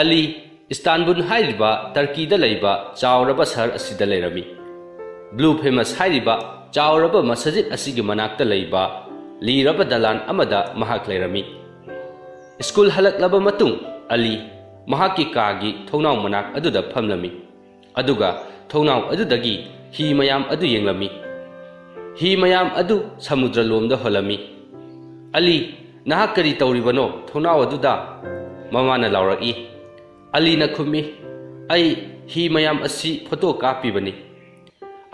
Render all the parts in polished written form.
अली इस्तानबुल हाइरिबा टर्कीदा लैबा चावरबा शहर असिदा Laramie blue famous हाइरिबा चावरबा मस्जिद असिगी मनाक्ता लैबा लीरबा दलान अमदा महाक लेरमी स्कूल हलक्लबा मतुंग अली महाकी कागी थौनाव मनाक अदुदा फमलमी अदुगा थौनाव अदुदगी ही मयाम अदु येंगलमी ही मयाम अदु समुद्र लोमदा होलमी अली नहा करी तौरिबनो थौनाव अदुदा ममाना लाउरकी अली न खुमी आई ही मयाम असी फोटो कापीबनी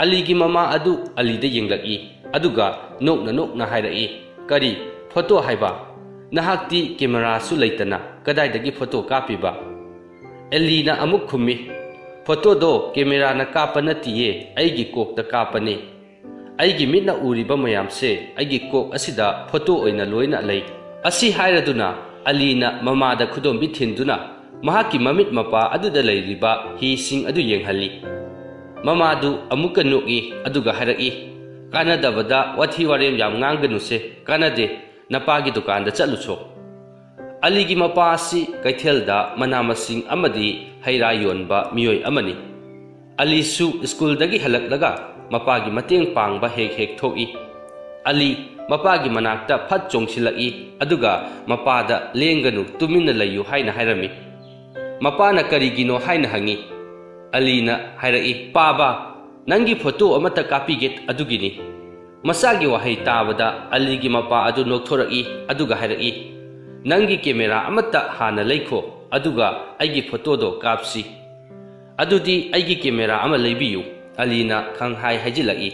अली की ममा अदु अली दे येंगलकी अदुगा नोक हाइरई करी फोटो हाइबा नहाक्ति कैमरा सु लैतना कदाइदगी फोटो कापीबा अली न अमुक खुमी फोटो दो कैमरा न काप नतिये आइगी कोक द कापने आइगी मिटना उरिबा मयाम से आइगी कोक असिदा फोटो ओइना लोइना लई असी हाइरदुना अली न ममा द खुदोम बिथिनदुना महाकी ममित मपा अदुदा लैरिबा ही सिंग अदु येंगहली ममादु अमुका नोकी अदुगा हाइरई कानादबदा वाथी वारेम याम nganगनुसे कानादे नपागी दुकान दा चलुछो अली की मपा असि कैथेलदा मना मसिंग अमदी हैरा योनबा मियोय अमनी अली सु स्कूल दगी हलकलगा मपागी मतेंग पांगबा हेक हेक थोकी अली मपागी मनाक्ता फत चोंगसिलकी अदुगा मपादा लेंगनु तुमिन लयु हाइना हाइरमी मपाना करिगिनो हाइना हंगी अलीना हाइरई पाबा नंगी फोटो अमता कापीगेट अदुगिनी मसागी वहाई ताबदा अली की मपा अदु नोक्थोरई अदुगा हाइरई नंगी कैमरा अमता हाना लैखो अदुगा आइगी फोटो दो कापसी अदुदी आइगी कैमरा अमा लैबियु अलीना खंहाई हाइजिलई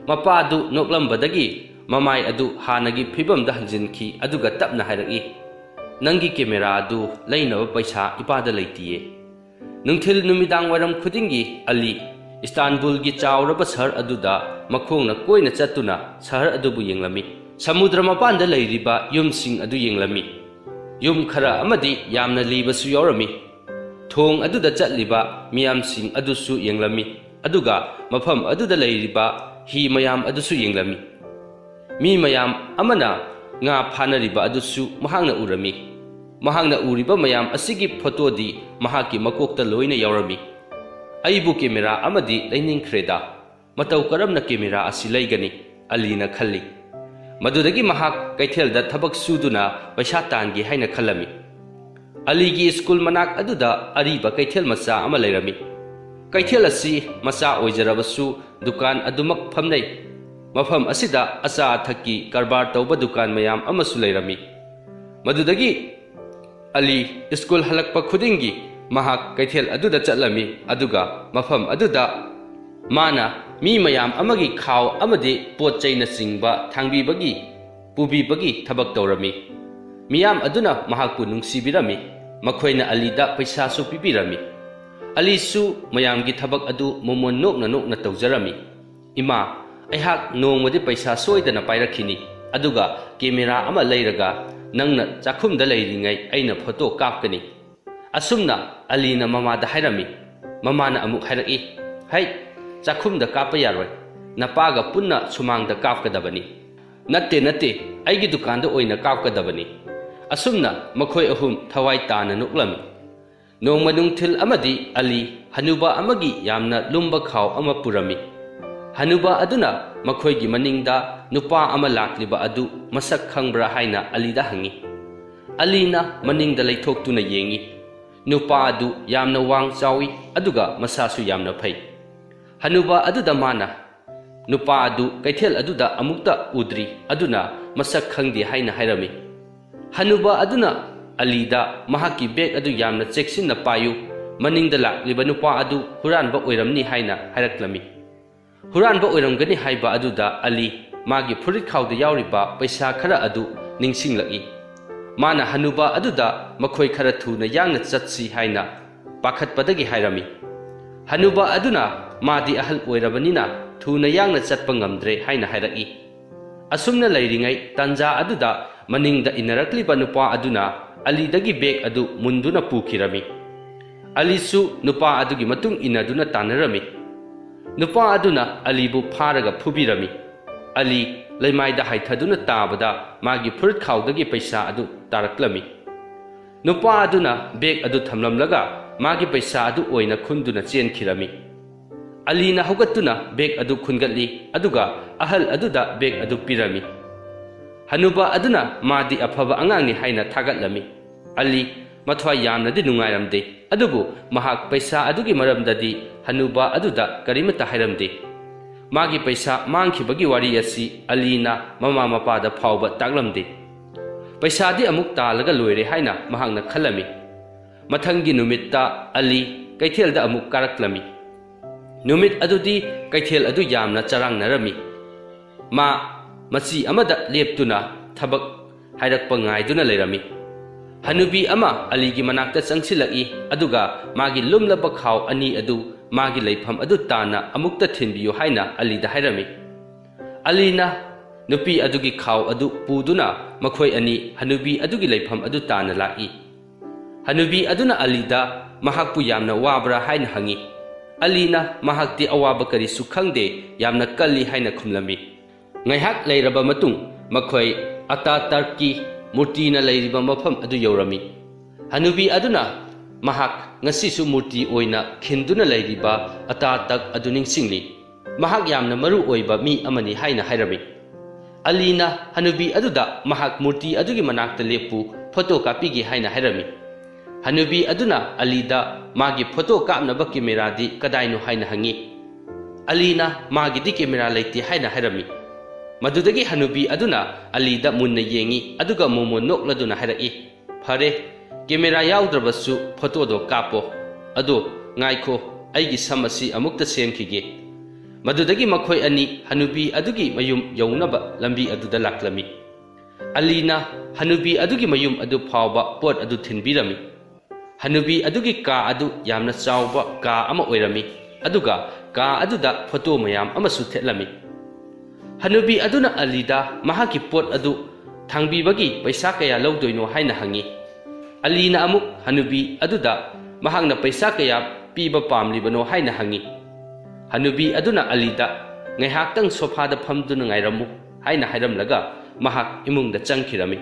मपा अदु नोक्लंबदगी ममाई अदु हानगी फिबमदा हंजिनखी अदुगा तपना हाइरई नंगी कैमरा अदु लैनब पैसा इपादा लैतिये नुंथिल नुमिदांग वरम खुदिंगी अली इस्तानबुल की चावरब शहर अदुदा मखोंगना कोइना चतुना शहर अदुबु येंगलमी समुद्र मपानदा लैरिबा युमसिंग अदु येंगलमी युम खरा अमदी यामना लीबसु यौरमी थोंग अदुदा चतलिबा मियामसिंग अदुसु येंगलमी अदुगा मफम अदुदा लैरिबा ही मयाम अदुसु येंगलमी मी मयाम अमना nga phanariba adusu mahangna urami mahangna uriba mayam asigi photo di mahaki makokta loina yaurami aibu camera amadi laining khreda matau karamna camera asi laigani alina khalli madudagi mahak kaithel da thabak suduna paisa tangi haina khalami ali gi school manak aduda ariba kaithel macha ama lairami kaithel asi macha oijarabasu dukan adumak phamnai मफम असिदा अचा थकी कारबार तौब दुकान मयाम अमसु लैरमी मदुदगी Ali school हलक्प खुदिंगी महाक कैथेल अदुदा चलमी अदुगा मफम अदुदा माना मी मयाम अमगी खाव अमदे पोत चैना सिंगबा थांगबीबगी पुबीबगी थबक तौरमी मियाम अदुना महाकपु नुंगसिबिरमी मखोइना अलीदा पैसासु पिबिरमी अलीसु मयामगी थबक अदु मोमोन नोकना तौजरमी इमा अहाक नोंगमदि पैसा सोइदना पाइरखिनी अदुगा कैमरा अमा लैरगा नंगना चाखुमदा लैरिङै अइना फोटो कापकनी असुमना अलीना ममादा हाइरमी ममाना अमुक हाइरई है चाखुमदा काप यारोय नपागा पुन्ना सुमांगदा कापकदबनी नत्ते अइगी दुकानदा ओइना कापकदबनी असुमना मखोय अहुम थवाई ताना नुक्लमी नोंगमा नुंगथिल अमदि अली हनुबा अमगी यामना लुम्बा खाव अमा पुरमी हनुबा अदुना मखोयगी मनिंगदा नुपा अमा लाक्लिबा अदु मसक खंगब्रा हाइना अलीदा हंगी अलीना मनिंगदा लैथोक्तुना येंगी नुपा अदु यामना वांग चावी अदुगा मसासु यामना फै हनुबा अदुदा माना नुपा अदु कैथेल अदुदा अमुक्ता उद्री अदुना मसक खंगदि हाइना हाइरमी हनुबा अदुना अलीदा महाकी बेग अदु यामना चेक्सिनना पायु मनिंगदा लाक्लिबा नुपा अदु हुरानबा ओइरमनी हाइना हाइरक्लमी हुरानबा ओइरमगनी हाइबा अदुदा अली मागी फुरित खाउदा याउरिबा पैसा खरा अदु निंगसिंगलकी माना हनुबा अदुदा मखोय खरा थुना यांगना चतसी हाइना पाखतपदगी हाइरमी हनुबा अदुना मादी अहल ओइरबनिना थुना यांगना चतपा ngamdre हाइना हाइरकी असुमना लैरिङै तंजा अदुदा मनिंगदा इनरक्लिबा नुपा अदुना अलीदगी बेग अदु मुंदुना पुखिरमी अलीसु नुपा अदुगी मतुंग इनदुना तानरमी नुपा अदुना अलीबु फारगा फुबिरमी अली लैमाइदा हाइथदुना ताबदा मागी फुरित खाउदगी पैसा अदु तारक्लमी नुपा अदुना बेग अदु थमलमलगा मागी पैसा अदु ओइना खुंदुना चेनखिरमी अलीना हौगत्तुना बेग अदु खुनगतली अदुगा अहल अदुदा बेग अदु पिरमी हनुबा अदुना मादी अफबा अंगांगनी हाइना थागतलमी अली मथवा यामनदी नुंगाइरमदे अदुबु महाक पैसा अदुगी मरमददी हनुबा अदुदा करिमता हाइरमदे मागी पैसा मांगखिबगी वारी असि अलीना ममा मपादा फावबा तागलमदे पैसादी अमुक तालगा लोइरे हाइना महांगना खलमी मथंगी नुमित्ता अली कैथेलदा अमुक कारक्लमी नुमित अदुदी कैथेल अदु यामना चरांगनरमी मा मची अमदा लेप्तुना थबक हाइरक्पा गाइदुना लेरमी हनुबी अमा अलीगी मनाक्ता चंगसिलकी अदुगा मागी लुमलबा खाव अनि अदु मागी लेफम अदु ताना अमुक्ता थिनबियो हाइना अलीदा हाइरमी अलीना नुपी अदुगी खाव अदु पुदुना मखोय अनि हनुबी अदुगी लेफम अदु ताना लाकी हनुबी अदुना अलीदा महाकपु यामना वाबरा हाइना हंगी अलीना महाकती अवाबा करिसु खंगदे यामना कल्ली हाइना खुमलमी ngaihat leiraba matung makhoi ata tarki murti na leiriba mafam adu yorami hanubi aduna mahak ngasi su murti oina khinduna leiriba ata tak adu ningsingli mahak yamna maru oiba mi amani haina hairami alina hanubi aduda mahak murti adugi manakta lepu photo copy gi haina hairami hanubi aduna alida magi photo kapna ba camera di kadaino haina hangi alina magi di camera leiti haina hairami मदुदगी हनुबी अदुना Alida Munna येंगी अदुगा momo नोक्लदुना हाइरकी फरे camera याउद्रबसु फोटोदो कापो अदो गाइखो अइगी समसी अमुक्ता सेमखिगे मदुदगी मखोय अनि हनुबी अदुगी मयुम यौनबा लंबी अदुदा लाक्लमी अलीना हनुबी अदुगी मयुम अदु फावबा pot अदु थिनबिरमी हनुबी अदुगी का अदु यामना चावबा का अमा ओइरमी अदुगा का अदुदा फोटो मयाम अमसु थेलमी हनुबी अदुना अलीदा महाकी पोट अदु थांगबीबगी पैसा कया लौदोइनो हाइना हंगी अलीना अमुक हनुबी अदुदा महांगना पैसा कया पीबा पामलिबनो हाइना हंगी हनुबी अदुना Alida ngaihaktang sofa da phamduna ngairamu haina hairamlaga mahak imungda changkhirami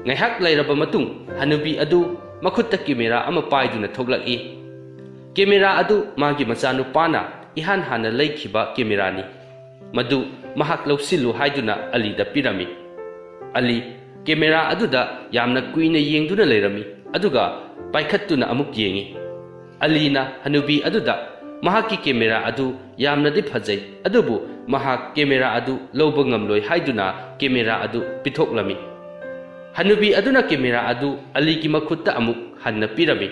ngaihak lairaba matung hanubi adu makhutta camera ama paiduna thoglaki camera adu magi machanu pana ihan hana leikhiba camera ni madu mahak lausilu haiduna ali da pirami ali camera aduda yamna kuina yengduna leirami aduga paikhattuna amuk yengi alina hanubi aduda mahaki camera adu yamna di phajai adubu mahak camera adu loba ngamloi haiduna camera adu pithoklami hanubi aduna camera adu ali ki makhutta amuk hanna pirami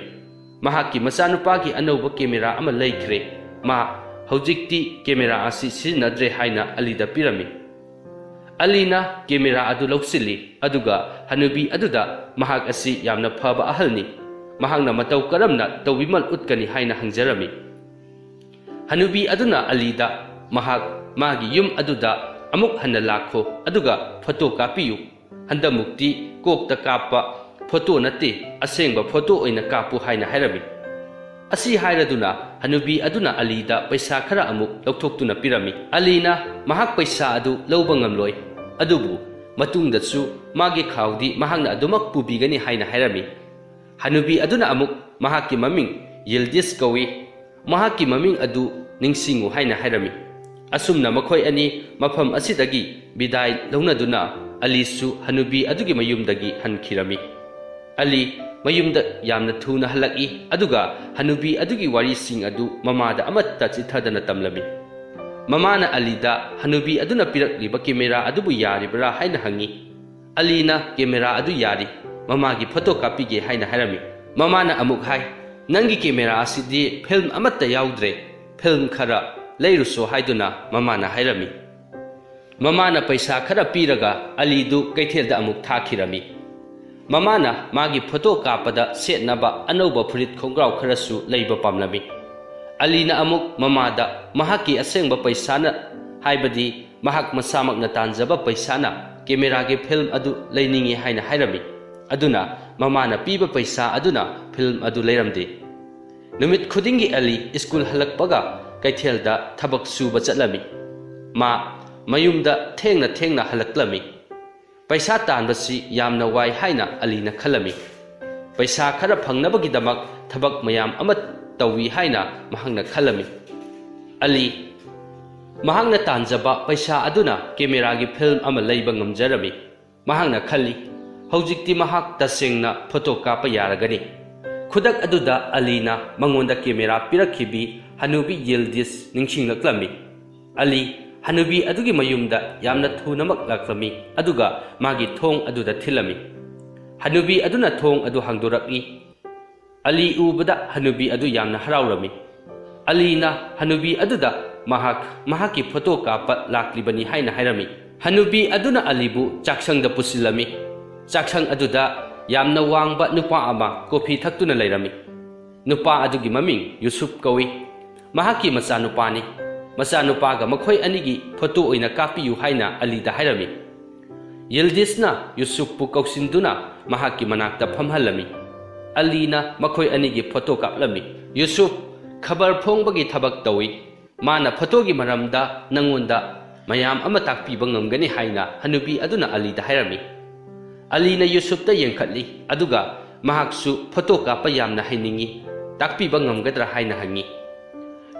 mahaki machanupa ki anoba camera ama leikhre ma hojikti camera asi sinadre haina ali da pirami alina camera adu loksili aduga hanubi aduda mahak asi yamna phaba ahalni mahangna matau karamna tawimal utkani haina hangjarami hanubi aduna alida mahak magi yum aduda amuk hanna lakho aduga photo kapiyu handa mukti kokta kapa photo nate asengba photo oina kapu haina hairami asi hairaduna hanubi aduna alida paisa khara amuk lokthokuna pirami alina mahak paisa adu loba ngamloi adubu matungda su magi khawdi mahangna adumak pubigani haina hairami hanubi aduna amuk mahaki maming yildis kawi mahaki maming adu ningsingu haina hairami asumna makhoi ani mafam asidagi bidai launaduna ali su hanubi adugi mayumdagi hankhirami ali mayumda yamna thuna halaki aduga hanubi adugi wari sing adu mamada amatta chithadana tamlami mamana alida hanubi aduna pirakliba camera adubu yaribra haina hangi alina camera adu yari mamagi photo copy ge haina hairami mamana amuk hai nangi camera asidi film amatta yaudre film khara leiruso haiduna mamana hairami mamana paisa khara piraga alidu kaithelda amuk thakhirami mamana magi photo kapada setnaba anoba phurit khongrau kharasu leiba pamlami alina amuk mamada mahaki asengba paisa na haibadi mahak masamak na tanjaba paisa na camera ge film adu leiningi haina hairami aduna mamana piba paisa aduna film adu leiramde numit khudingi ali school halakpaga kaithelda thabak suba chatlami ma mayumda thengna halaklami paisa tanbasi yamna wai haina alina khalami पैसा खरा फंगनबगिदमक थबक मयाम अमा तवी हाइना महंगना खलमी अली महंगना तांजबा पैसा अदुना camera की film अमा लैबा ngamjarami महंगना खली हौजिक्ति महक तसेंगना photo कापा यारगनी खुदक अदुदा Alina मंगोंदा camera पिरखिबी हनुबी Yildiz निंगसिंगलक्लमी Ali हनुबी अदुगी मयुमदा यामना थुनमक लाक्लमी अदुगा मागी थोंग अदुदा थिलमी हनुबी अदुना थोंग अदु हांदोरकी अली उबदा हनुबी अदु यामना हराउरमी अलीना हनुबी अदुदा महक की फोटो कापा लाक्लिबनी हाइना हाइरमी हनुबी अदुना अलीबु चाक्संगदा पुसिलमी चाक्संग अदुदा यामना वांगबा नुपा अमा कॉफी थक्तुना लैरमी नुपा अदुगी ममिंग यूसुफ कवी महकी मचा नुपानी मचा नुपागा मखोय अनिगी फोटो ओइना कापियु हाइना अलीदा हाइरमी यिल्दिसना यूसुफपु कौसिंदुना महकी मनाक्ता फमहलमी अलीना मखोय अनिगी फोटो कापलमी यूसुफ खबर फोंबगी थबक तवी माना फोटोगी मरमदा नंगोंदा मयाम अमा ताकपीबा ngamgani हाइना हनुबी अदुना अलीदा हाइरमी अलीना यूसुफता येंखटली अदुगा महकसु फोटो कापा यामना हाइनिंगी ताकपीबा ngamgadra हाइना हंगी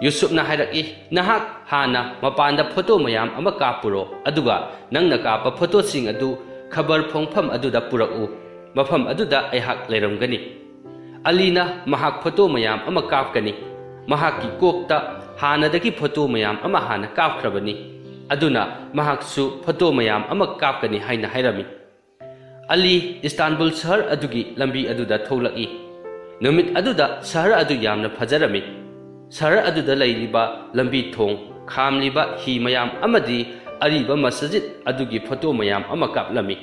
यूसुफना हाइरकी नहाक हाना मपानदा फोटो मयाम अमा कापुरो अदुगा नंगना कापा फोटो सिंग अदु खबर फोंफम अदुदा पुरकु मफम अदुदा अयहाक लेरमगनी अलीना महक फोटो मयाम अमा कापकनी महकी कोकता हानादगी फोटो मयाम अमा हाना कापख्रबनी अदुना महकसु फोटो मयाम अमा कापकनी हाइना हाइरमी अली इस्तानबुल शहर अदुगी लंबी अदुदा थोलकी नुमित अदुदा शहर अदु यामना फजरमी शहर अदुदा लैरिबा लंबी थोंग खामलिबा ही मयाम अमदी अरिबा मस्जिद अदुगी फोटो मयाम अमा कापलमी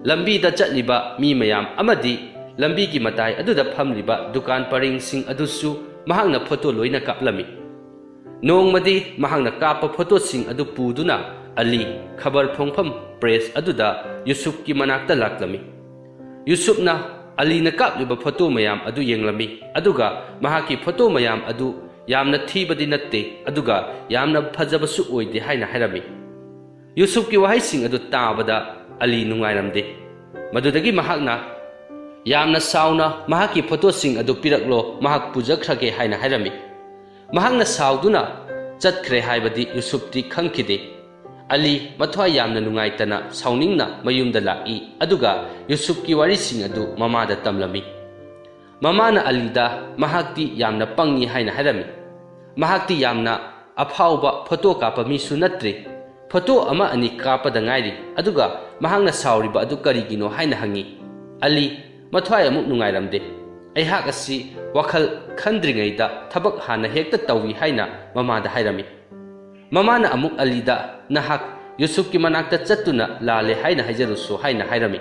लंबी दा चटलिबा मी मयाम अमदी लंबी की मताई अदुदा फमलिबा दुकान परिंग सिंग अदुसु महंगना फोटो लोइना कापलमी नोंगमदी महंगना कापा फोटो सिंग अदु पुदुना अली खबर फोंफम प्रेस अदुदा यूसुफ की मनाक्ता लाक्लमी यूसुफना अलीना कापलिबा फोटो मयाम अदु येंगलमी अदुगा महकी फोटो मयाम अदु यामना थीबदी नत्ते अदुगा यामना फजबसु ओइदे हाइना हाइरमी यूसुफ की वहाई सिंग अदु ताबदा अली नुंगाइरमदे मदुदगी महकना यामना साउना महकी फोटो सिंग अदु पिरकलो महक पुजखरगे हाइना हाइरमी महकना साउदुना चतख्रे हाइबदी यूसुफती खंखिदे अली मथ्वाई यामना नुंगाइतना साउनिंगना मयुमदा लाकी अदुगा यूसुफ की वारिसिंग अदु ममादा तमलमी ममाना अलीदा महकती यामना पंगी हाइना हाइरमी महकती यामना अफाउबा फोटो कापा मिसु नत्रे फोटो अमा अनि कापदा ngairi aduga mahangna sauriba adu karigino haina hangi ali mathwai amuk nungairamde aihak asi wakhal khandringaida thabak hana hekta tawi haina mamada hairami mamana amuk alida nahak yusuf ki manakta chattuna lale haina haijarusu haina hairami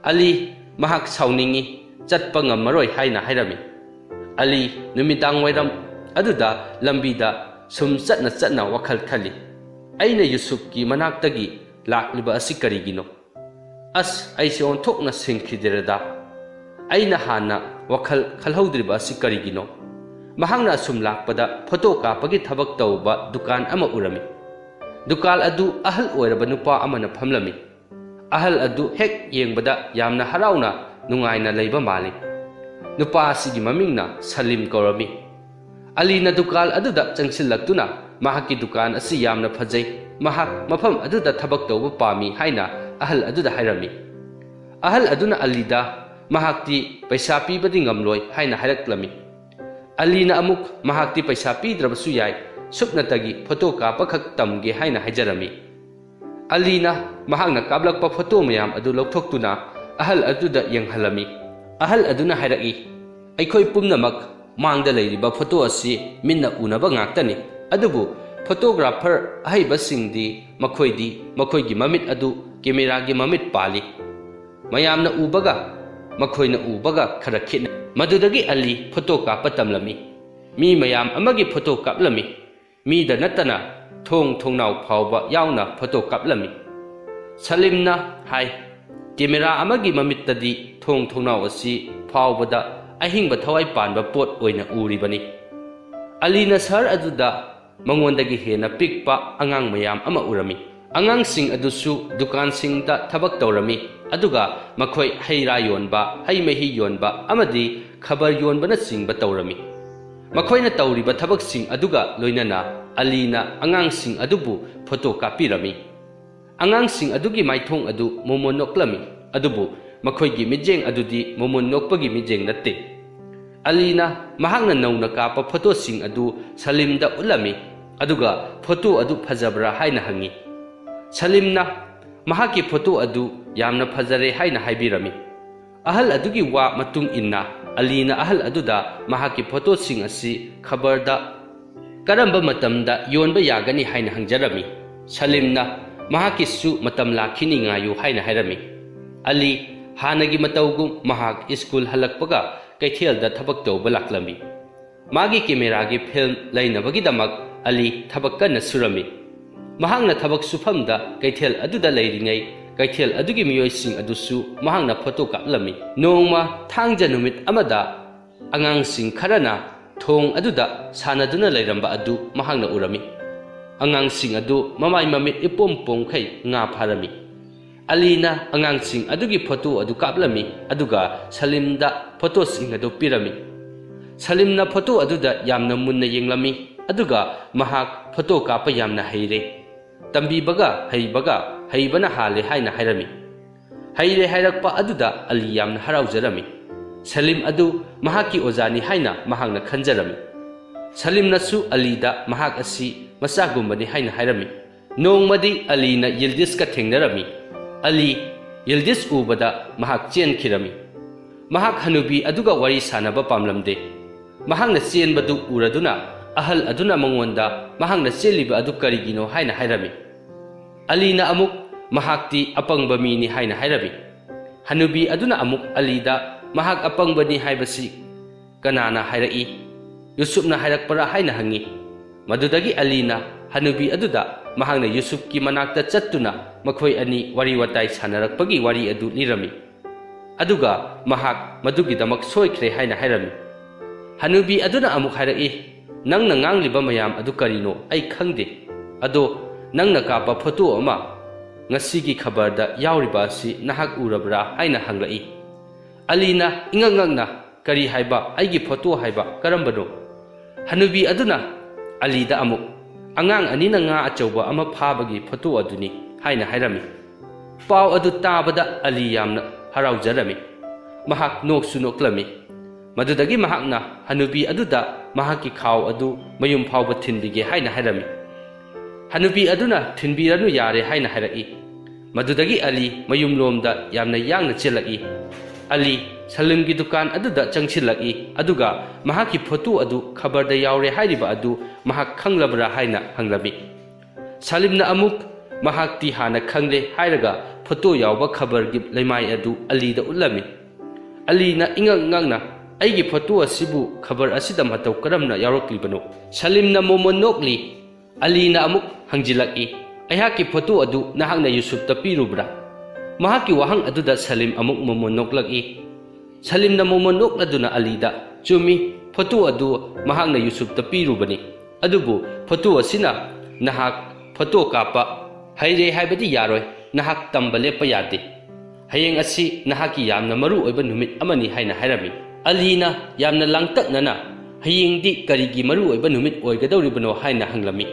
ali mahak sauningi chatpa ngamaroi haina hairami ali numidang wairam aduda lambida sum chatna wakhal khali aina yusuf ki manaktagi lakliba asi karigino as aise onthokna singkhiderada aina hana wakhal khalhaudriba asi karigino mahangna sum lakpada photo kapagi thabak tawba dukan ama urami dukal adu ahal oiraba nupa amana phamlami ahal adu hek yengbada yamna harauna nungaina leiba mali nupa asigi mamingna salim korami alina dukal aduda changsillaktuna mahaki dukan asi yamna phajai mahak mafam aduda thabak tawba pami haina ahal aduda hairami ahal aduna alida mahakti paisa pibadi ngamloi haina hairaklami alina amuk mahakti paisa pidrabasu yai supnatagi photo kapa khak tamge haina haijarami alina mahakna kablakpa photo mayam adu lokthokuna ahal aduda yenghalami ahal aduna hairaki aikhoi pumnamak mangda leiriba photo asi minna unaba ngaktani adubu photographer ahaiba singdi makhoigi mamit adu camera gi mamit pali mayamna ubaga makhoina ubaga khara khitna madudagi ali photo ka patamlami mi mayam amagi photo kaplami mi da natana thongnau phawba yauna photo kaplami salimna hai camera amagi mamit tadi thongnau asi phawbada ahingba thawai panba pot oina uribani alina sar aduda mangondagi hena pikpa angang mayam ama urami Angangsing adusu dukansingda tabak tawrami aduga makhoi heira yonba hei mehi yonba amadi khabar yonbana singba tawrami makhoina tawriba thabaksing aduga loinana Alina angangsing adubu photo kapirami angangsing adugi maithong adu momon noklami adubu makhoigi mijeng adudi momon nokpagi mijeng natte Alina mahangna nauna kapa photo sing adu Salimda ulami aduga photo adu phajabra haina hangi Salimna mahaki photo adu yamna phajare haina haibirami ahal adugi wa matung inna Alina ahal aduda mahaki photo sing asi khabarda karamba matamda yonba yagani haina hangjarami Salimna mahaki su matam lakhini ngayu haina hairami Ali hanagi matawgum mahak school halakpaga kaithelda thabak tawba laklami magi camera gi film lainabagi damak Ali thabak kana surami mahangna thabak sufamda kaithel aduda leiringai kaithel adugi miyoising adusu mahangna photo kaplami nongma thangja numit amada angangsing kharana thong aduda sanaduna leiramba adu mahangna urami angangsing adu mamai mamit ipom pongkhai nga pharami Alina angangsing adugi photo adu kaplami aduga Salimda photo sing adu pirami Salimna photo aduda yamna munna yenglami aduga mahak photo kapa yamna heire tambibaga heibana hale haina hairami heire hairakpa aduda Ali yamna haraujarami Salim adu mahaki ozani haina mahangna khanjarami Salimna su Alida mahak asi masagumbani haina hairami nongmadi Alina Yildiz ka thengnarami Ali Yildiz ubada mahak chen khirami mahak hanubi aduga wari sanaba pamlamde mahangna chen badu uraduna ahal aduna mangonda mahangna cheliba adu karigino haina hairami Alina amuk mahakti apangba mini haina hairami hanubi aduna amuk Alida mahak apangbani haibasi kanana hairai Yusufna hairakpara haina hangi madudagi Alina hanubi aduda mahangna Yusuf ki manakta chattuna makhoi ani wari watai sanarakpagi wari adu lirami aduga mahak madugi damak soikhre haina hairami hanubi aduna amuk hairai nangna ngangliba mayam adu karino ai khangde ado nangna kapa photo ama ngasigi khabarda yauriba si nahak urabra haina hanglai Alina ingangangna kari haiba aigi photo haiba karambano hanubi aduna Alida amuk angang anina nga achauba ama phabagi photo aduni haina hairami paw adu tabada Ali yamna haraujarami mahak noksu noklami madudagi mahakna hanubi aduda mahaki khaw adu mayum phawba thinbige haina hairami hanubi aduna thinbiranu yare haina hairai madudagi Ali mayum lomda yamna yangna chelai Ali Salimgi dukan aduda changchilai aduga mahaki photo adu khabarda yaure hairiba adu mahak khanglabra haina hanglami Salimna amuk mahakti hana khangle hairaga photo yawba khabar gi leimai adu Alida ulami Alina ingangangna aigi photo asibu khabar asida matau karamna yaroklibano Salimna momon nokli Alina amuk hangjilai ayhaki photo adu nahangna Yusuf ta pirubra mahaki wahang aduda Salim amuk momon noklai Salimna momon nokladuna Alida chumi photo adu mahangna Yusuf ta pirubani adubu photo asina nahak photo kapa haire haibadi yaroi nahak tambale payade hayeng asi nahaki yamna maru oiba numit amani haina hairami Alina yamna langtaknana hayengdi karigi maru oiba numit oigadawribano haina hanglami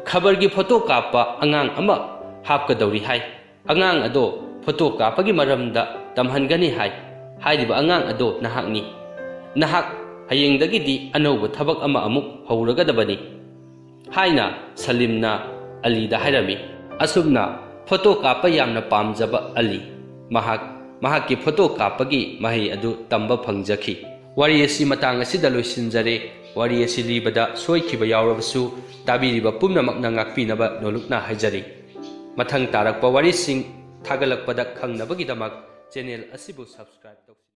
khabargi photo kapa angang ama hapkadawri hai angang ado photo kapagi maramda tamhangani hai hairiba angang ado nahakni nahak hayengdagidi anouba thabak ama amuk howragadabani haina Salimna Alida hairami asumna photo kapa yamna pamjaba Ali mahaki photo kapagi mahai adu tamba phangjakhi wari asi matang asida loisinjare wari asi libada soikiba yawrabasu tabiriba pumnamakna ngakpinaba nolukna haijari mathang tarakpa wari sing thagalakpada khangnabagi damak channel asibu subscribe